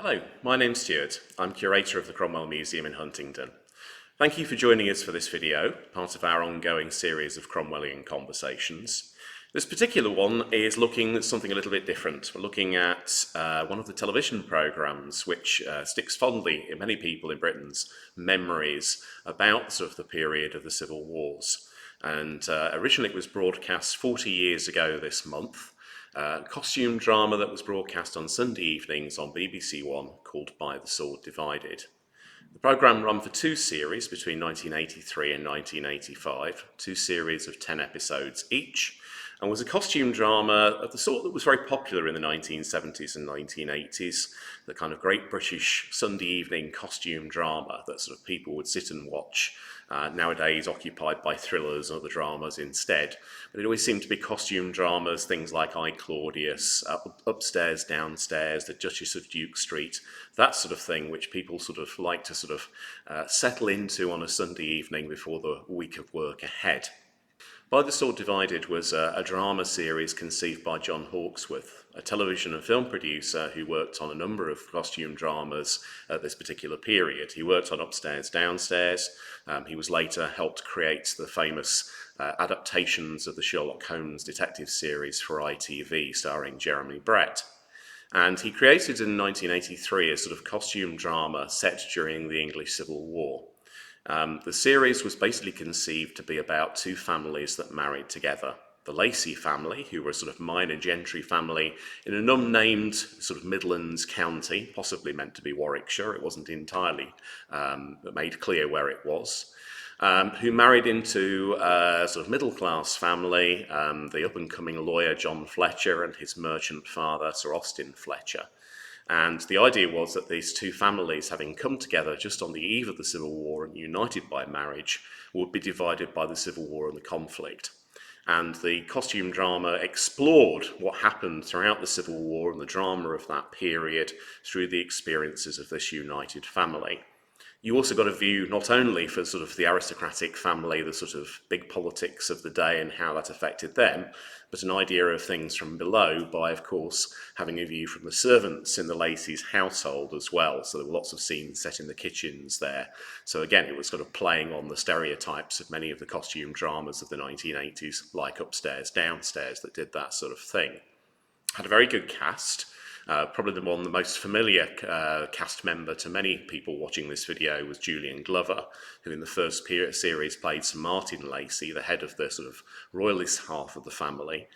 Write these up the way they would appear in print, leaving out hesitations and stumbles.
Hello, my name's Stuart. I'm curator of the Cromwell Museum in Huntingdon. Thank you for joining us for this video, part of our ongoing series of Cromwellian conversations. This particular one is looking at something a little bit different. We're looking at one of the television programmes which sticks fondly in many people in Britain's memories about sort of the period of the Civil Wars. And originally it was broadcast 40 years ago this month. Costume drama that was broadcast on Sunday evenings on BBC One called By the Sword Divided. The programme ran for two series between 1983 and 1985, two series of 10 episodes each, and was a costume drama of the sort that was very popular in the 1970s and 1980s, the kind of great British Sunday evening costume drama that sort of people would sit and watch, nowadays occupied by thrillers and other dramas instead. But it always seemed to be costume dramas, things like I, Claudius, Upstairs, Downstairs, The Duchess of Duke Street, that sort of thing, which people sort of like to sort of settle into on a Sunday evening before the week of work ahead. By the Sword Divided was a drama series conceived by John Hawkesworth, a television and film producer who worked on a number of costume dramas at this particular period. He worked on Upstairs, Downstairs. He was later helped create the famous adaptations of the Sherlock Holmes detective series for ITV, starring Jeremy Brett. And he created in 1983 a sort of costume drama set during the English Civil War. The series was basically conceived to be about two families that married together. The Lacy family, who were a sort of minor gentry family in an unnamed sort of Midlands county, possibly meant to be Warwickshire, it wasn't entirely made clear where it was, who married into a sort of middle-class family, the up-and-coming lawyer John Fletcher and his merchant father Sir Austin Fletcher. And the idea was that these two families, having come together just on the eve of the Civil War and united by marriage, would be divided by the Civil War and the conflict. And the costume drama explored what happened throughout the Civil War and the drama of that period through the experiences of this united family. You also got a view not only for sort of the aristocratic family, the sort of big politics of the day and how that affected them, but an idea of things from below by, of course, having a view from the servants in the Lacey's household as well. So there were lots of scenes set in the kitchens there. So again, it was sort of playing on the stereotypes of many of the costume dramas of the 1980s, like Upstairs, Downstairs, that did that sort of thing. Had a very good cast. Probably the most familiar cast member to many people watching this video was Julian Glover, who in the first series played Sir Martin Lacy, the head of the sort of royalist half of the family.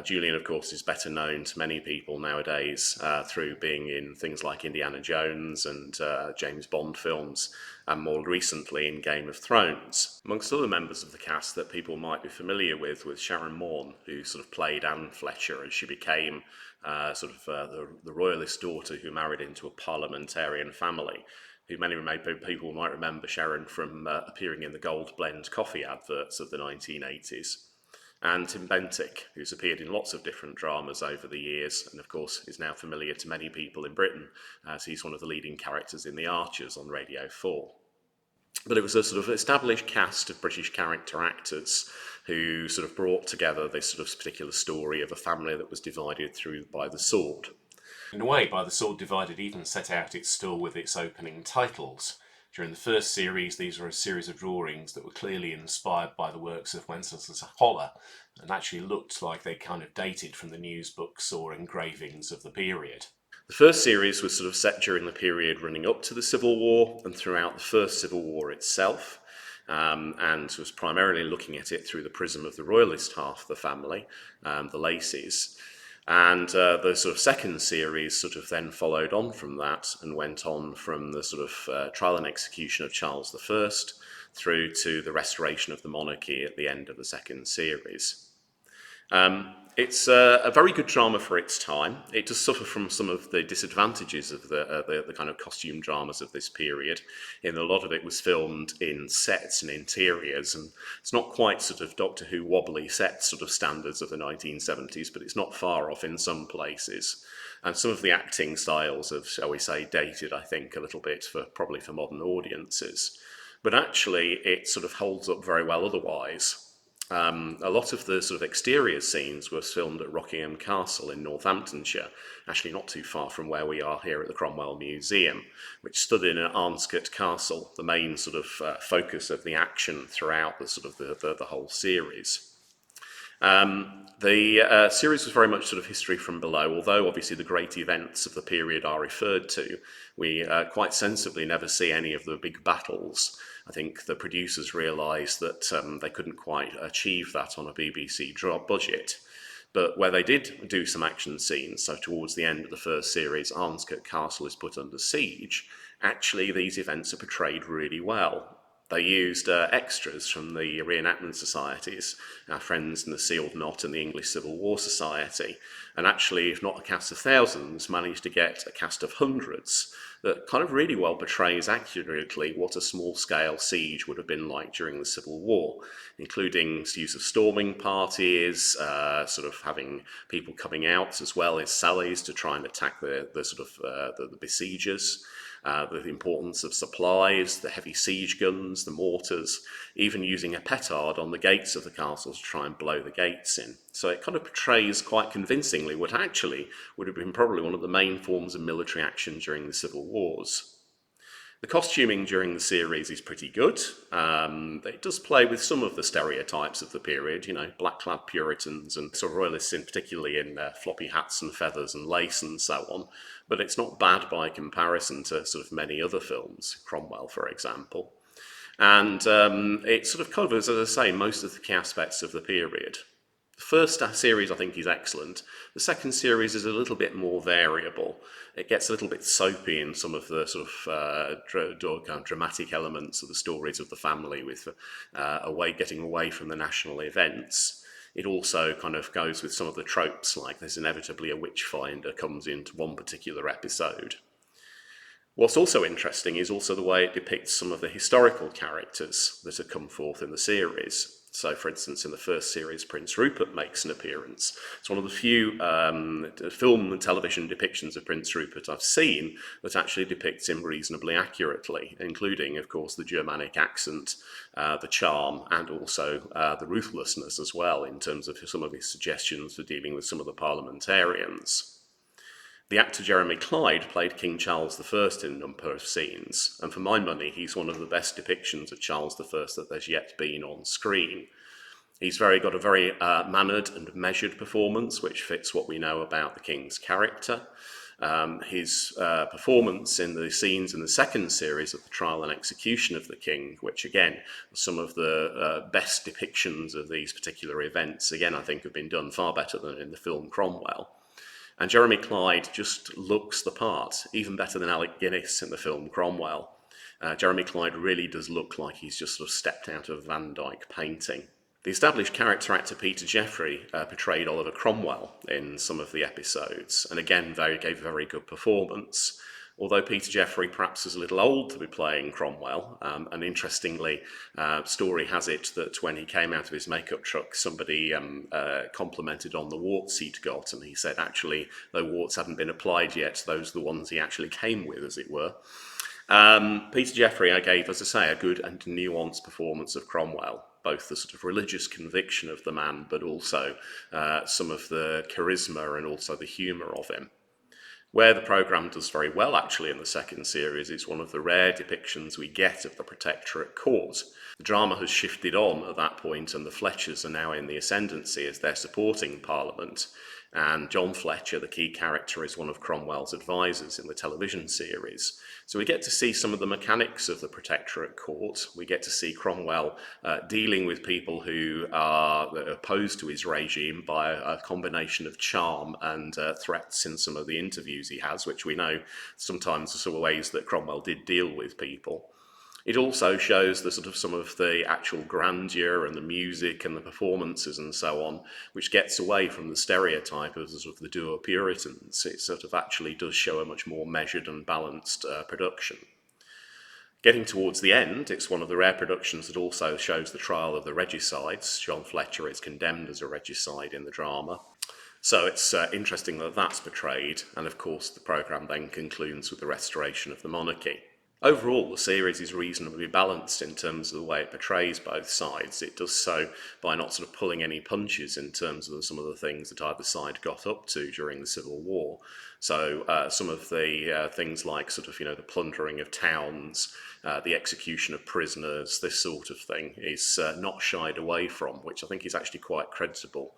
Julian, of course, is better known to many people nowadays through being in things like Indiana Jones and James Bond films, and more recently in Game of Thrones. Amongst other members of the cast that people might be familiar with was Sharon Morn, who sort of played Anne Fletcher as she became the royalist daughter who married into a parliamentarian family, who many people might remember Sharon from appearing in the Gold Blend coffee adverts of the 1980s. And Tim Bentinck, who's appeared in lots of different dramas over the years, and of course is now familiar to many people in Britain, as he's one of the leading characters in The Archers on Radio 4. But it was a sort of established cast of British character actors who sort of brought together this sort of particular story of a family that was divided through by the sword. In a way, By the Sword Divided even set out its stall with its opening titles. During the first series, these were a series of drawings that were clearly inspired by the works of Wenceslas Holler, and actually looked like they kind of dated from the news books or engravings of the period. The first series was sort of set during the period running up to the Civil War and throughout the first Civil War itself, and was primarily looking at it through the prism of the royalist half of the family, the Lacys. And the sort of second series sort of then followed on from that and went on from the sort of trial and execution of Charles I through to the restoration of the monarchy at the end of the second series. It's a very good drama for its time. It does suffer from some of the disadvantages of the kind of costume dramas of this period, in a lot of it was filmed in sets and interiors, and it's not quite sort of Doctor Who wobbly set sort of standards of the 1970s, but it's not far off in some places. And some of the acting styles have, shall we say, dated, I think, a little bit probably for modern audiences. But actually, it sort of holds up very well otherwise. A lot of the sort of exterior scenes were filmed at Rockingham Castle in Northamptonshire, actually not too far from where we are here at the Cromwell Museum, which stood in Arnscote Castle, the main sort of focus of the action throughout the sort of the whole series. The series was very much sort of history from below, although obviously the great events of the period are referred to. We quite sensibly never see any of the big battles. I think the producers realised that they couldn't quite achieve that on a BBC budget. But where they did do some action scenes, so towards the end of the first series, Arnscote Castle is put under siege, actually these events are portrayed really well. They used extras from the reenactment societies, our friends in the Sealed Knot and the English Civil War Society, and actually, if not a cast of thousands, managed to get a cast of hundreds that kind of really well portrays accurately what a small-scale siege would have been like during the Civil War, including use of storming parties, sort of having people coming out as well as sallies to try and attack the besiegers. The importance of supplies, the heavy siege guns, the mortars, even using a petard on the gates of the castle to try and blow the gates in. So it kind of portrays quite convincingly what actually would have been probably one of the main forms of military action during the Civil Wars. The costuming during the series is pretty good. It does play with some of the stereotypes of the period, you know, black-clad Puritans and sort of royalists particularly in floppy hats and feathers and lace and so on. But it's not bad by comparison to sort of many other films, Cromwell, for example. And it sort of covers, as I say, most of the key aspects of the period. The first series, I think, is excellent. The second series is a little bit more variable. It gets a little bit soapy in some of the sort of dramatic elements of the stories of the family, with getting away from the national events. It also kind of goes with some of the tropes, like there's inevitably a witch finder comes into one particular episode. What's also interesting is also the way it depicts some of the historical characters that have come forth in the series. So, for instance, in the first series, Prince Rupert makes an appearance. It's one of the few film and television depictions of Prince Rupert I've seen that actually depicts him reasonably accurately, including, of course, the Germanic accent, the charm, and also the ruthlessness as well, in terms of some of his suggestions for dealing with some of the parliamentarians. The actor Jeremy Clyde played King Charles I in a number of scenes, and for my money, he's one of the best depictions of Charles I that there's yet been on screen. He's got a very mannered and measured performance, which fits what we know about the King's character. His performance in the scenes in the second series of the trial and execution of the King, which again, some of the best depictions of these particular events, again, I think have been done far better than in the film Cromwell. And Jeremy Clyde just looks the part, even better than Alec Guinness in the film Cromwell. Jeremy Clyde really does look like he's just sort of stepped out of Van Dyck painting. The established character actor Peter Jeffrey portrayed Oliver Cromwell in some of the episodes, and again gave a very good performance. Although Peter Jeffrey perhaps is a little old to be playing Cromwell, and interestingly, story has it that when he came out of his makeup truck, somebody complimented on the warts he'd got, and he said actually, though warts hadn't been applied yet, those are the ones he actually came with, as it were. Peter Jeffrey, I gave, as I say, a good and nuanced performance of Cromwell, both the sort of religious conviction of the man, but also some of the charisma and also the humour of him. Where the programme does very well, actually, in the second series, is one of the rare depictions we get of the Protectorate court. The drama has shifted on at that point, and the Fletchers are now in the ascendancy as they're supporting Parliament. And John Fletcher, the key character, is one of Cromwell's advisors in the television series. So we get to see some of the mechanics of the Protectorate court. We get to see Cromwell dealing with people who are opposed to his regime by a combination of charm and threats in some of the interviews he has, which we know sometimes are sort of ways that Cromwell did deal with people. It also shows the sort of some of the actual grandeur and the music and the performances and so on, which gets away from the stereotype of the sort of the dour Puritans. It sort of actually does show a much more measured and balanced production. Getting towards the end, it's one of the rare productions that also shows the trial of the regicides. John Fletcher is condemned as a regicide in the drama. So it's interesting that that's portrayed, and of course the programme then concludes with the restoration of the monarchy. Overall, the series is reasonably balanced in terms of the way it portrays both sides. It does so by not sort of pulling any punches in terms of some of the things that either side got up to during the Civil War. So some of the things like sort of, the plundering of towns, the execution of prisoners, this sort of thing is not shied away from, which I think is actually quite creditable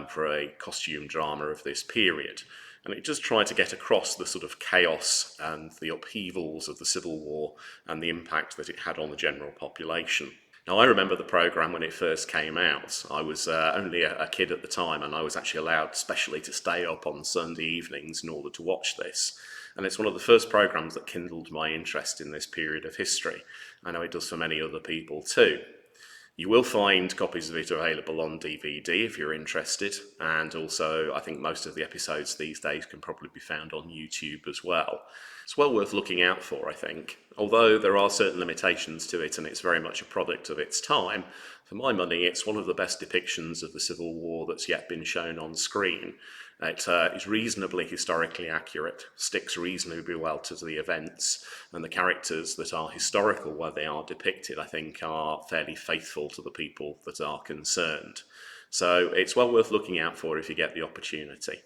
for a costume drama of this period. And it does try to get across the sort of chaos and the upheavals of the Civil War and the impact that it had on the general population. Now, I remember the programme when it first came out. I was only a kid at the time, and I was actually allowed specially to stay up on Sunday evenings in order to watch this. And it's one of the first programmes that kindled my interest in this period of history. I know it does for many other people too. You will find copies of it available on DVD if you're interested, and also I think most of the episodes these days can probably be found on YouTube as well. It's well worth looking out for, I think. Although there are certain limitations to it and it's very much a product of its time, for my money it's one of the best depictions of the Civil War that's yet been shown on screen. It is reasonably historically accurate, sticks reasonably well to the events, and the characters that are historical where they are depicted, I think, are fairly faithful to the people that are concerned. So it's well worth looking out for if you get the opportunity.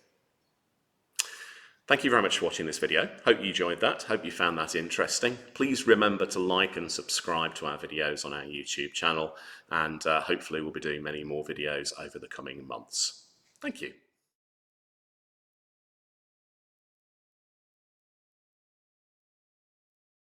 Thank you very much for watching this video. Hope you enjoyed that. Hope you found that interesting. Please remember to like and subscribe to our videos on our YouTube channel, and hopefully we'll be doing many more videos over the coming months. Thank you.